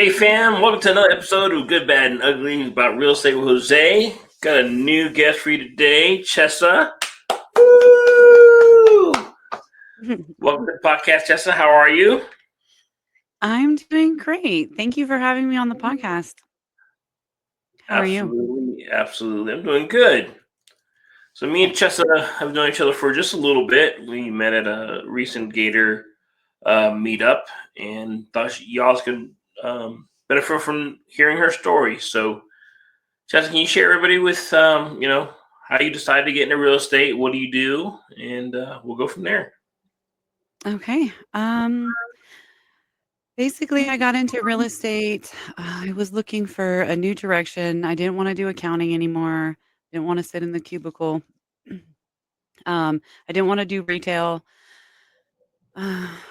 Hey fam, welcome to another episode of Good, Bad, and Ugly about real estate with Jose. Got a new guest for you today, Chessa. Woo! Welcome to the podcast, Chessa. How are you? I'm doing great. Thank you for having me on the podcast. How are you? Absolutely, absolutely. I'm doing good. So me and Chessa have known each other for just a little bit. We met at a recent Gator meetup and thought y'all could benefit from hearing her story. So Chessa, can you share everybody with how you decided to get into real estate? What do you do? And we'll go from there. Okay. Basically, I got into real estate. I was looking for a new direction. I didn't want to do accounting anymore. Didn't want to sit in the cubicle. I didn't want to do retail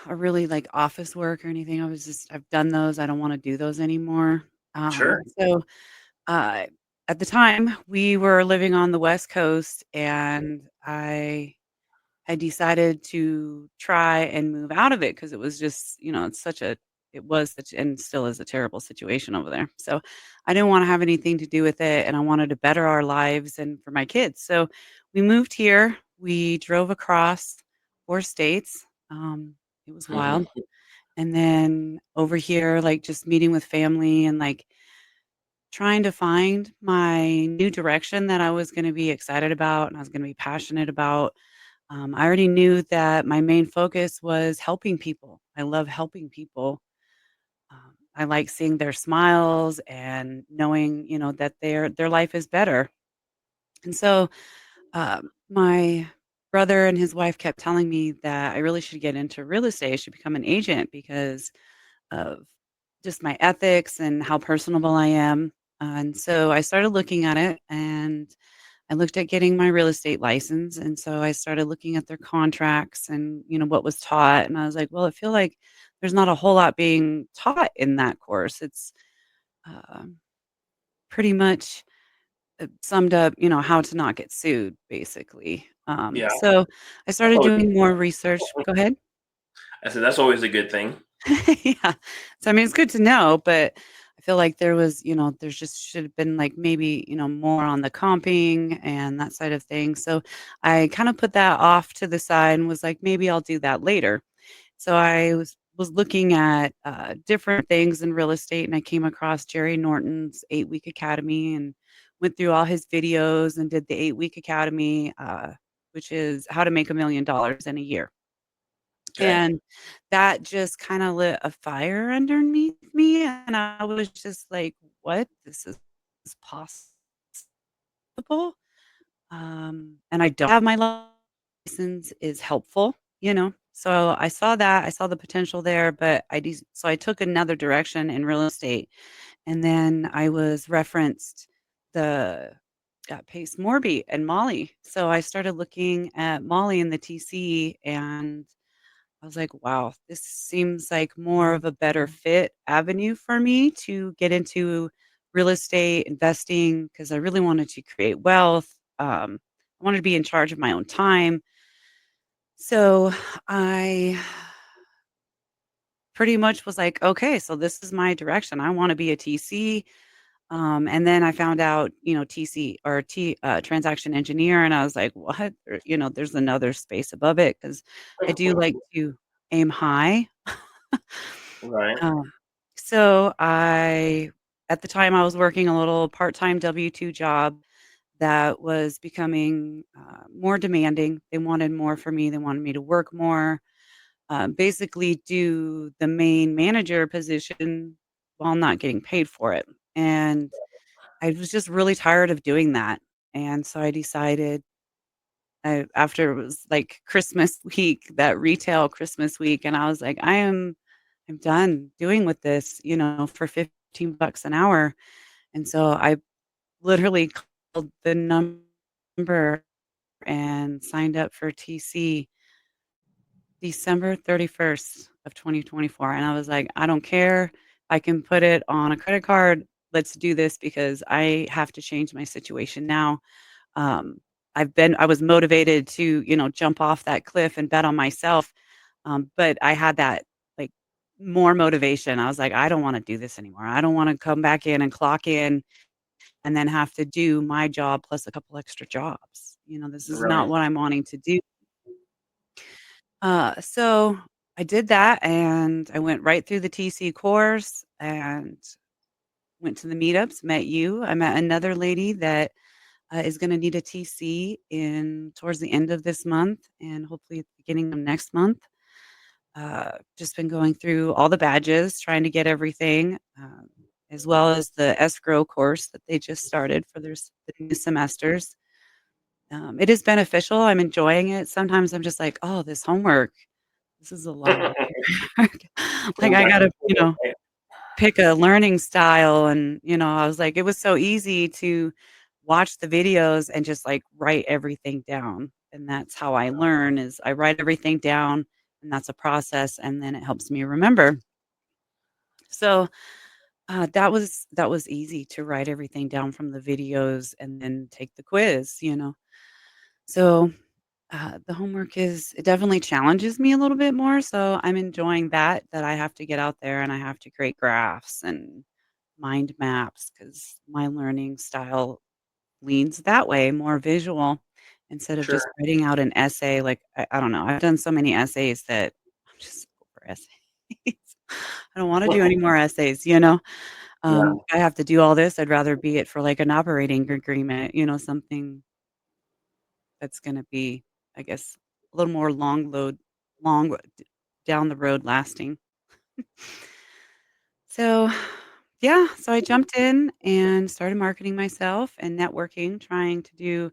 or really like office work or anything. I've done those. I don't want to do those anymore. Sure. So uh, at the time, we were living on the West Coast, and I decided to try and move out of it because it was just, it was such and still is a terrible situation over there. So I didn't want to have anything to do with it, and I wanted to better our lives and for my kids. So we moved here. We drove across 4 states. It was wild. And then over here, like just meeting with family and like trying to find my new direction that I was going to be excited about and I was going to be passionate about. I already knew that my main focus was helping people. I love helping people. I like seeing their smiles and knowing, that their life is better. And so, my brother and his wife kept telling me that I really should get into real estate. I should become an agent because of just my ethics and how personable I am. And so I started looking at it, and I looked at getting my real estate license, and so I started looking at their contracts and, what was taught, and I was like, "Well, I feel like there's not a whole lot being taught in that course." It's, um, pretty much, summed up, how to not get sued, basically. Yeah. So I That's started always, doing more research. Go ahead. I said that's always a good thing. Yeah. So, I mean, it's good to know, but I feel like there's just should have been like maybe, more on the comping and that side of things. So I kind of put that off to the side and was like, maybe I'll do that later. So I was looking at different things in real estate, and I came across Jerry Norton's 8 Week Academy and went through all his videos and did the 8 Week Academy, which is how to make $1 million in a year. Okay. And that just kinda lit a fire underneath me, and I was just like, "What? This is possible?" And I don't have my license is helpful, So I saw that, I saw the potential there, but I took another direction in real estate, and then I was referenced the Pace Morby and Molly. So I started looking at Molly in the TC, and I was like, wow, this seems like more of a better fit avenue for me to get into real estate investing because I really wanted to create wealth. I wanted to be in charge of my own time. So I pretty much was like, okay, so this is my direction. I want to be a TC. And then I found out, TC or transaction engineer, and I was like, what? There's another space above it because I do like to aim high. Right. Um, so at the time, I was working a little part-time W-2 job that was becoming more demanding. They wanted more for me. They wanted me to work more, basically do the main manager position while not getting paid for it. And I was just really tired of doing that. And so I decided after it was like Christmas week, that retail Christmas week, and I was like, I'm done doing with this, for $15 an hour. And so I literally called the number and signed up for TC December 31st of 2024. And I was like, I don't care. I can put it on a credit card. Let's do this because I have to change my situation now. Um, I was motivated to, jump off that cliff and bet on myself. But I had that like more motivation. I was like, "I don't wanna do this anymore. I don't wanna come back in and clock in and then have to do my job plus a couple extra jobs. This is not Right. what I'm wanting to do." So I did that, and I went right through the TC course and went to the meetups, met you. I met another lady that, is gonna need a TC in towards the end of this month and hopefully at the beginning of next month. Just been going through all the badges, trying to get everything, as well as the escrow course that they just started for the new semesters. It is beneficial, I'm enjoying it. Sometimes I'm just like, "Oh, this homework, this is a lot of work." Like, I Sometimes, gotta, pick a learning style and, I was like it was so easy to watch the videos and just, like, write everything down, and that's how I learn is I write everything down, and that's a process, and then it helps me remember. So, that was easy to write everything down from the videos and then take the quiz. So, the homework it definitely challenges me a little bit more, so I'm enjoying that I have to get out there and I have to create graphs and mind maps because my learning style leans that way, more visual instead of just sure. writing out an essay, like, I don't know, I've done so many essays that I'm just over essays. I don't wanna do any more essays. Yeah. I have to do all this, I'd rather be it for, like, an operating agreement, something that's gonna be, I guess, a little more long down the road lasting. So, yeah, so I jumped in and started marketing myself and networking, trying to do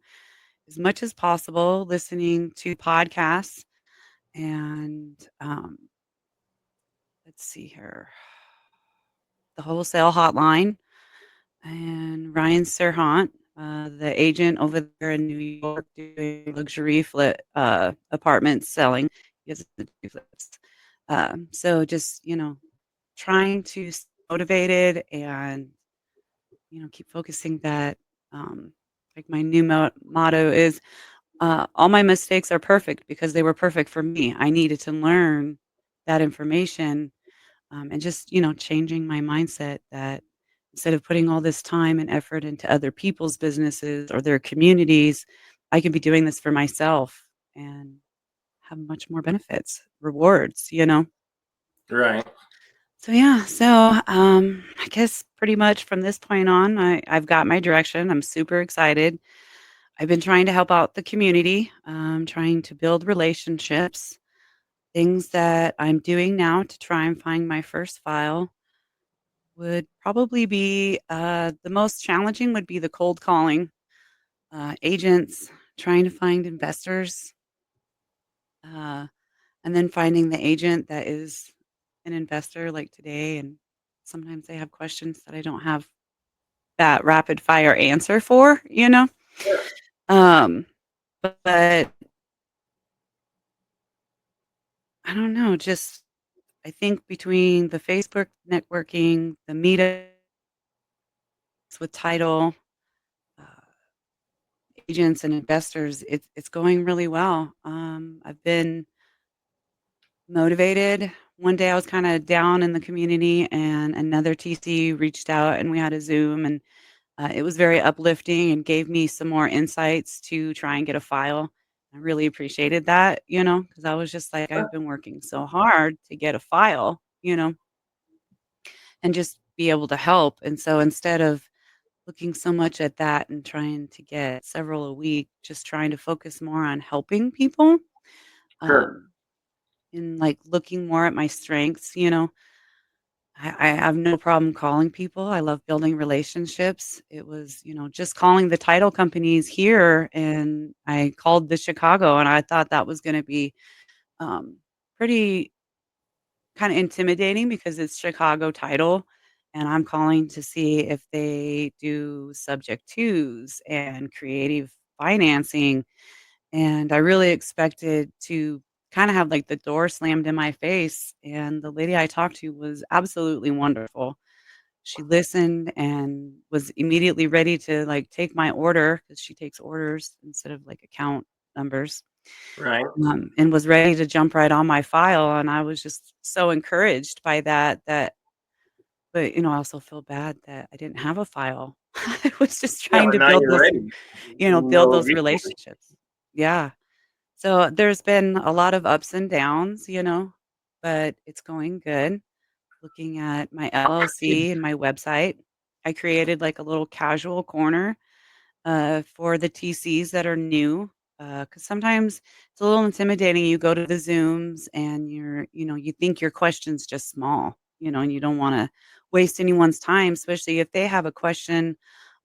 as much as possible, listening to podcasts and, let's see here, the wholesale hotline and Ryan Serhant, the agent over there in New York doing luxury apartments selling. He has the flips. So just, trying to stay motivated and, keep focusing that, like my new motto is, all my mistakes are perfect because they were perfect for me. I needed to learn that information, and just, changing my mindset that instead of putting all this time and effort into other people's businesses or their communities, I can be doing this for myself and have much more benefits, rewards. Right. So yeah, I guess pretty much from this point on, I've got my direction. I'm super excited. I've been trying to help out the community, trying to build relationships, things that I'm doing now to try and find my first file would probably be the most challenging would be the cold calling, agents, trying to find investors, uh, and then finding the agent that is an investor like today. And sometimes they have questions that I don't have that rapid fire answer for. Sure. Um, but I don't know, just I think between the Facebook networking, the meetups with title, uh, agents and investors, it's going really well. I've been motivated. One day I was kinda down in the community and another TC reached out and we had a Zoom and, it was very uplifting and gave me some more insights to try and get a file. I really appreciated that, because I was just like, I've been working so hard to get a file, and just be able to help. And so instead of looking so much at that and trying to get several a week, just trying to focus more on helping people, Sure. um, and, like, looking more at my strengths. I have no problem calling people, I love building relationships. It was, just calling the title companies here, and I called the Chicago, and I thought that was gonna be, pretty kinda intimidating because it's Chicago title, and I'm calling to see if they do subject twos and creative financing, and I really expected to kinda have, like, the door slammed in my face, and the lady I talked to was absolutely wonderful. She listened and was immediately ready to, like, take my order because she takes orders instead of, like, account numbers. Right. and was ready to jump right on my file, and I was just so encouraged by that but, I also feel bad that I didn't have a file. I was just Yeah, trying but to now build you're those ready. build No those resources. relationships. Yeah. So, there's been a lot of ups and downs, but it's going good. Looking at my LLC and my website, I created, like, a little casual corner for the TCs that are new, because sometimes it's a little intimidating. You go to the Zooms and you think your question's just small, and you don't wanna waste anyone's time, especially if they have a question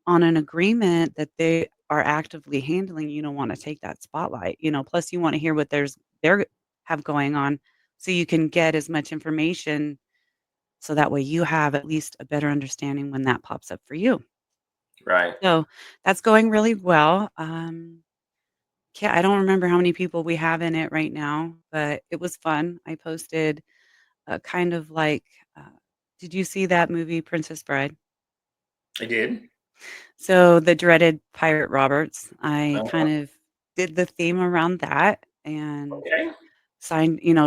on an agreement that they are actively handling. You don't wanna take that spotlight, plus you wanna hear what they're have going on so you can get as much information so that way you have at least a better understanding when that pops up for you. Right. So, that's going really well. Yeah, I don't remember how many people we have in it right now, but it was fun. I posted a kind of like, uh did you see that movie, Princess Bride? I did. So, the dreaded Pirate Roberts, I Uh, kind of did the theme around that and okay.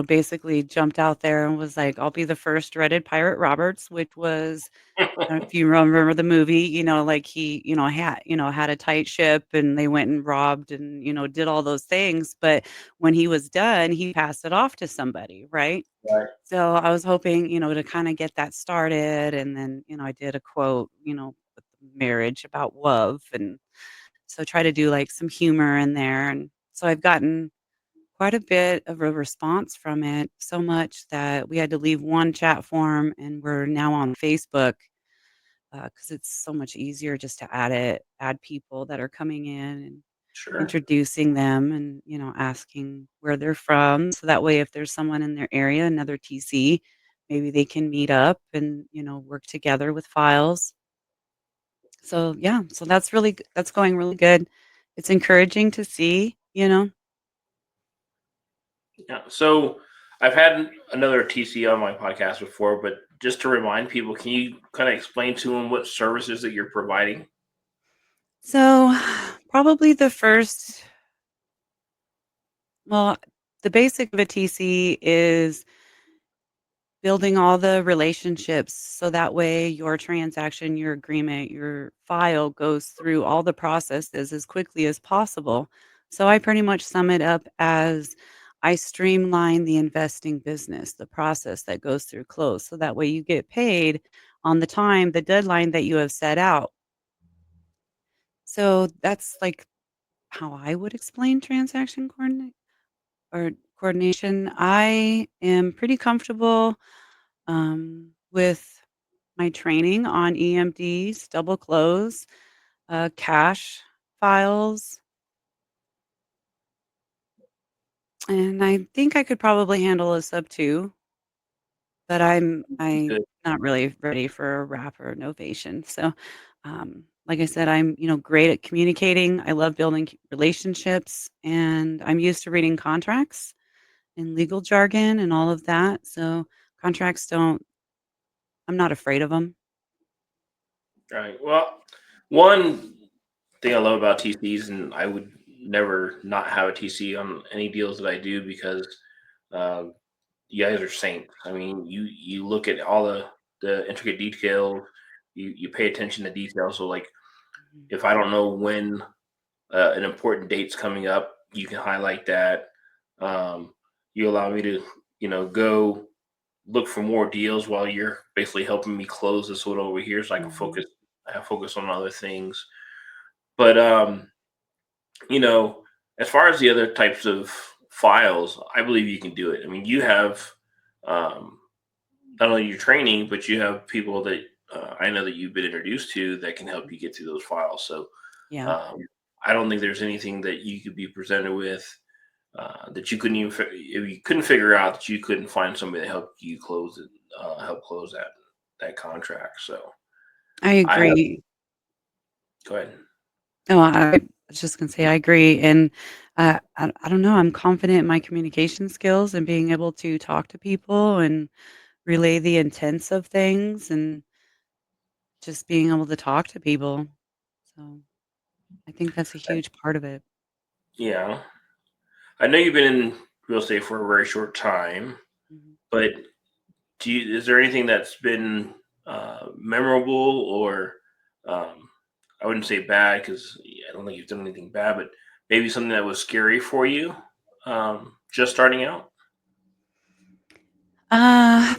basically jumped out there and was like, "I'll be the first dreaded Pirate Roberts," which was if you remember the movie, like he, had a tight ship and they went and robbed and, did all those things. But when he was done, he passed it off to somebody, right? Right. So I was hoping, to kind of get that started. And then, I did a quote, with marriage about love. And so try to do like some humor in there. And so I've gotten quite a bit of a response from it, so much that we had to leave one chat form and we're now on Facebook, because it's so much easier just to add people that are coming in and Sure. introducing them and, asking where they're from. So that way, if there's someone in their area, another TC, maybe they can meet up and, work together with files. So yeah, so that's going really good. It's encouraging to see. Yeah. So I've had another TC on my podcast before, but just to remind people, can you kind of explain to them what services that you're providing? So probably well, the basic of a TC is building all the relationships so that way your transaction, your agreement, your file goes through all the processes as quickly as possible. So I pretty much sum it up as I streamline the investing business, the process that goes through close. So that way you get paid on the deadline that you have set out. So that's like how I would explain transaction coordination. I am pretty comfortable with my training on EMDs, double close, cache files, and I think I could probably handle a sub 2, but I'm Good. not really ready for a wrap or novation. So, like I said, I'm, great at communicating. I love building relationships, and I'm used to reading contracts and legal jargon and all of that. So, contracts don't I'm not afraid of them. Right. Well, one thing I love about TCs, and I would never not have a TC on any deals that I do because um, you guys are saints. I mean, you look at all the intricate details. You pay attention to details. So, like, Mhm. if I don't know when an important date's coming up, you can highlight that. Um, you allow me to, go look for more deals while you're basically helping me close this one over here, so I can Mhm. focus. I have focus on other things. But you know, as far as the other types of files, I believe you can do it. I mean, you have um, not only your training, but you have people that I know that you've been introduced to that can help you get through those files. So Yeah. um, I don't think there's anything that you could be presented with that you couldn't even if you couldn't figure out that you couldn't find somebody to help you close it, help close that contract. So I I have agree. go ahead. No, I was just gonna say I agree, and, I don't know, I'm confident in my communication skills and being able to talk to people and relay the intents of things and just being able to talk to people. So, I think that's a huge part of it. Yeah, I know you've been in real estate for a very short time, Mhm. but is there anything that's been memorable or um, I wouldn't say bad because I don't think you've done anything bad, but maybe something that was scary for you just starting out?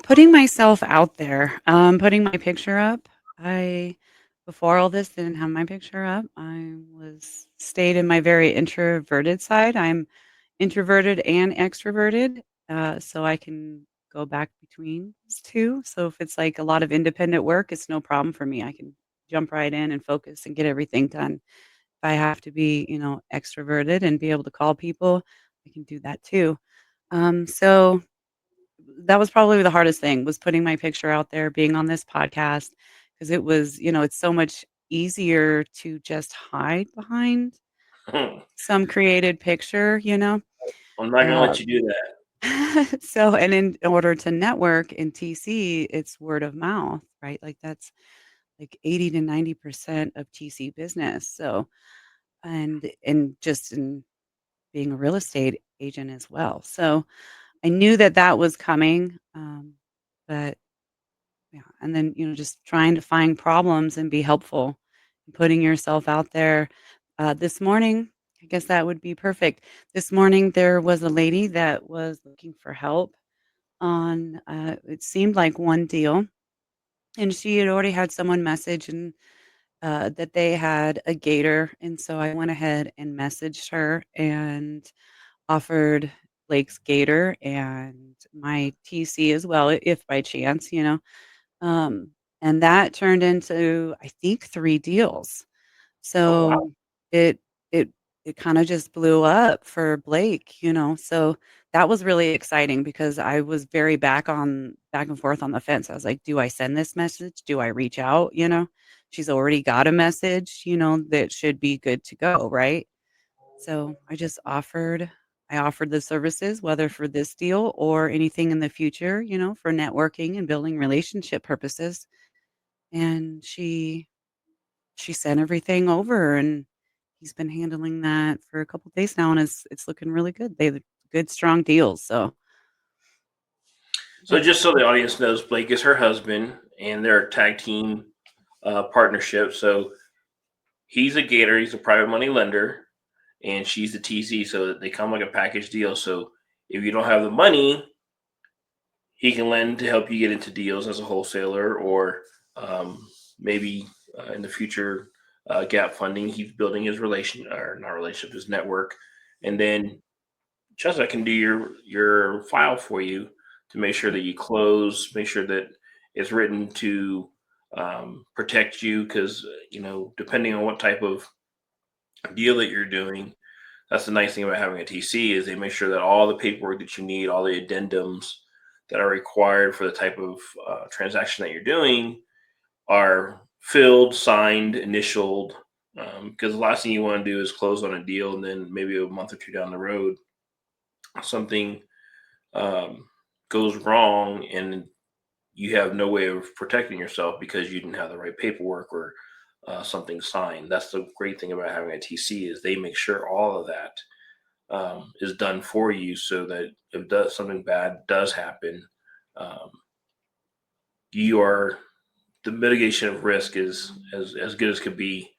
Putting myself out there, putting my picture up. I Before all this didn't have my picture up. I was stayed in my very introverted side. I'm introverted and extroverted, so I can go back between those 2. So if it's like a lot of independent work, it's no problem for me. I can jump right in and focus and get everything done. If I have to be, extroverted and be able to call people, I can do that too. So that was probably the hardest thing was putting my picture out there, being on this podcast because it was, it's so much easier to just hide behind I'm some created picture. not going to let Um, you do that. so and in order to network in TC, it's word of mouth, right? Like that's like 80 to 90% of TC business. So and just in being a real estate agent as well. So I knew that that was coming, but yeah, and then, just trying to find problems and be helpful, and putting yourself out there. This morning, I guess that would be perfect. This morning, there was a lady that was looking for help on, it seemed like one deal, and she had already had someone message and that they had a gator, and so I went ahead and messaged her and offered Blake's gator and my TC as well, if by chance. Um, and that turned into, I think, 3 deals. Oh, wow. So it it it kinda just blew up for Blake. So that was really exciting because I was very back and forth on the fence. I was like, "Do I send this message? Do I reach out?" She's already got a message, that should be good to go, right? So I offered the services, whether for this deal or anything in the future, for networking and building relationship purposes. And she sent everything over and he's been handling that for a couple days now and it's looking really good. They have good strong deals. So So, that's just so the audience knows, Blake is her husband, and they're a tag team partnership. So, he's a Gator, he's a private money lender, and she's the TC. So, they come like a package deal. So, if you don't have the money, he can lend to help you get into deals as a wholesaler, or maybe in the future, gap funding. He's building his relation or not relationship, his network, and then Chessa can do your file for you to make sure that you close, make sure that it's written to protect you, because depending on what type of deal that you're doing, that's the nice thing about having a TC is they make sure that all the paperwork that you need, all the addendums that are required for the type of transaction that you're doing are filled, signed, initialed. Because the last thing you want to do is close on a deal and then maybe a month or two down the road, something um, goes wrong and you have no way of protecting yourself because you didn't have the right paperwork or something signed. That's the great thing about having a TC is they make sure all of that is done for you so that if something bad does happen, um, you are the mitigation of risk is as good as could be,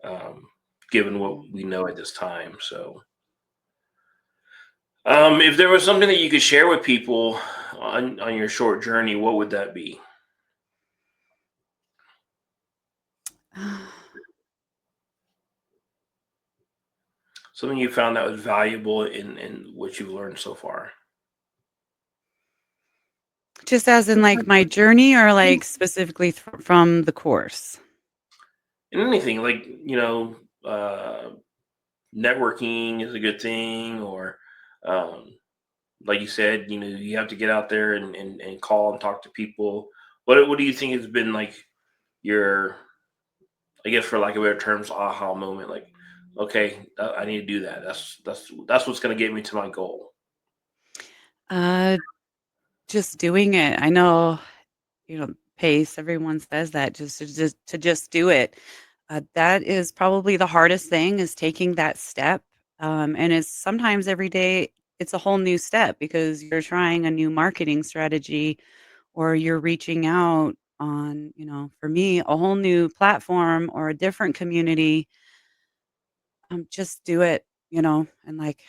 um, given what Mhm. we know at this time. So, if there was something that you could share with people on your short journey, what would that be? Something you found that was valuable in what you've learned so far. Just as in like my journey or like specifically from the course. And anything like networking is a good thing, or um, like you said, you have to get out there and call and talk to people. What do you think has been like your, I guess for lack of better terms, aha moment? Like, okay, I need to do that. That's what's going to get me to my goal. Uh just doing it. I know, pace, everyone says that just do it. That is probably the hardest thing is taking that step And it's sometimes every day it's a whole new step because you're trying a new marketing strategy or you're reaching out on, for me, a whole new platform or a different community. Just do it, and like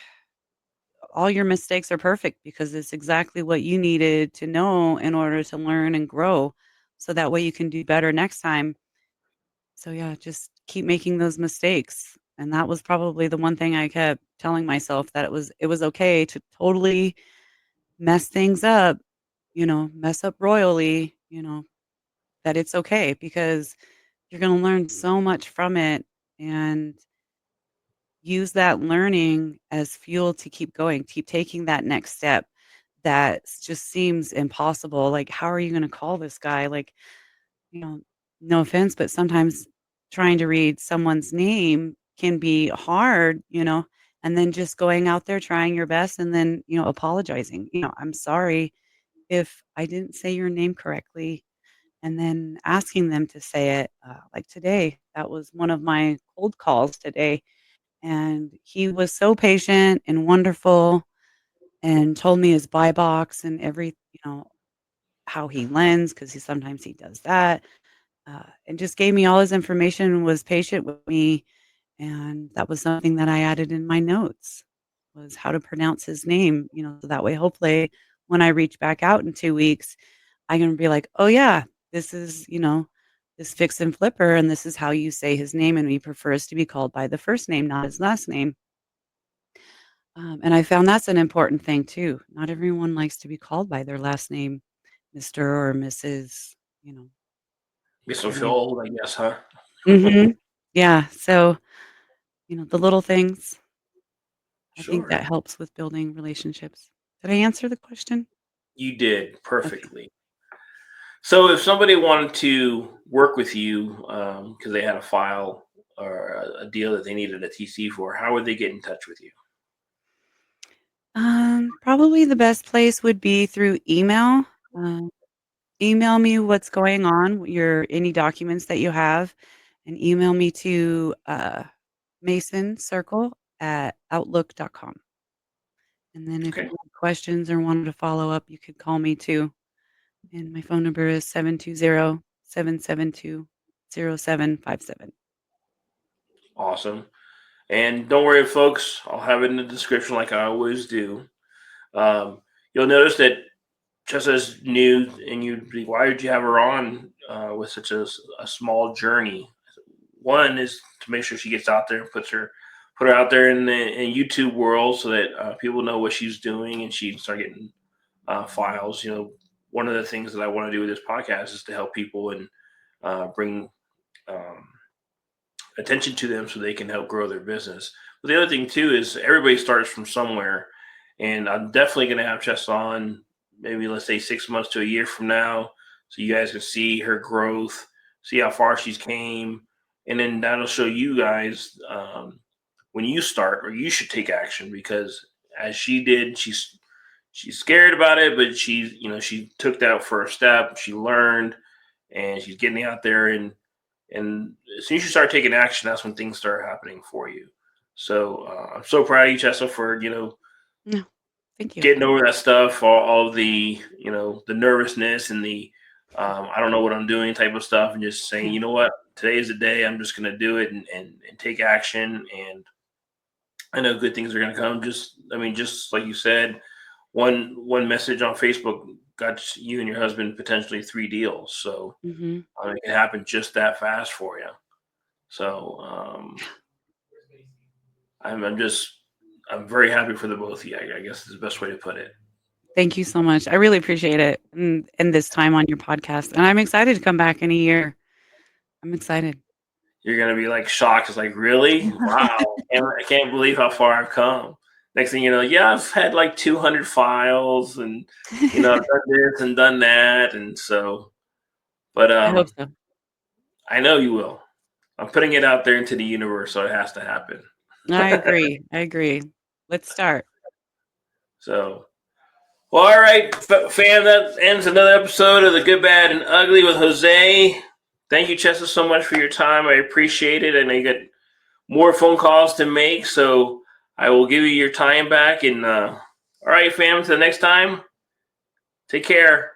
all your mistakes are perfect because it's exactly what you needed to know in order to learn and grow. So that way you can do better next time. So yeah, just keep making those mistakes. And that was probably the one thing I kept telling myself that it was okay to totally mess things up, mess up royally, that it's okay because you're going to learn so much from it and use that learning as fuel to keep going, keep taking that next step that just seems impossible. Like, how are you going to call this guy? Like, you know, no offense, but sometimes trying to read someone's name can be hard, and then just going out there trying your best and then, apologizing. I'm sorry if I didn't say your name correctly and then asking them to say it. Like today, that was one of my cold calls today. And he was so patient and wonderful and told me his buy box and how he lends because he does that and just gave me all his information and was patient with me. And that was something that I added in my notes was how to pronounce his name, so that way, hopefully, when I reach back out in 2 weeks, I can be like, oh, yeah, this is, this fix and flipper, and this is how you say his name. And he prefers to be called by the first name, not his last name. And I found that's an important thing too. Not everyone likes to be called by their last name, Mr. or Mrs., you know. Guess I I feel mean, old, I guess, huh? mhm. Yeah, so, the little things, I think Sure. that helps with building relationships. Did I answer the question? You did Okay. perfectly. So if somebody wanted to work with you because they had a file or a deal that they needed a TC for, how would they get in touch with you? Probably the best place would be through email. Um, Email me what's going on, your any documents that you have, and email me to, masoncircle@outlook.com. And then if you Okay. have questions or wanted to follow up, you could call me too. And my phone number is 720-772-0757. Awesome. And don't worry, folks, I'll have it in the description like I always do. Um, you'll notice that Chessa's new, and you'd be, why did you have her on with such a small journey? One is to make sure she gets out there and put her out there in the YouTube world so that people know what she's doing and she can start getting files. One of the things that I want to do with this podcast is to help people and bring um, attention to them so they can help grow their business. But the other thing too is everybody starts from somewhere, and I'm definitely going to have Chess on maybe let's say 6 months to a year from now, so you guys can see her growth, see how far she's came, and then that'll show you guys when you start, or you should take action because as she did, she's scared about it, but she took that first step, she learned, and she's getting out there and as soon as you start taking action, that's when things start happening for you. So I'm so proud of you, Chessa, for No, thank you. getting over that stuff, all of the the nervousness and the I don't know what I'm doing type of stuff, and just saying, Yeah. you know what, today is the day. I'm just going to do it and take action. And I know good things are going to come. Just like you said, one message on Facebook got you and your husband potentially 3 deals. So Mhm. it can happen just that fast for you. So I'm very happy for the both of you. I guess is the best way to put it. Thank you so much. I really appreciate it and this time on your podcast, and I'm excited to come back in a year. I'm excited. You're gonna be like shocked. It's like, really? Wow. I can't believe how far I've come. Next thing you know, yeah, I've had like 200 files and I've done this and done that. And so, but I hope so. I know you will. I'm putting it out there into the universe, so it has to happen. I agree. I agree. Let's start. So, well, all right, fam, that ends another episode of The Good, Bad, and Ugly with Jose. Thank you, Chester, so much for your time. I appreciate it. I know you got more phone calls to make, so I will give you your time back. And all right, fam. Until next time, take care.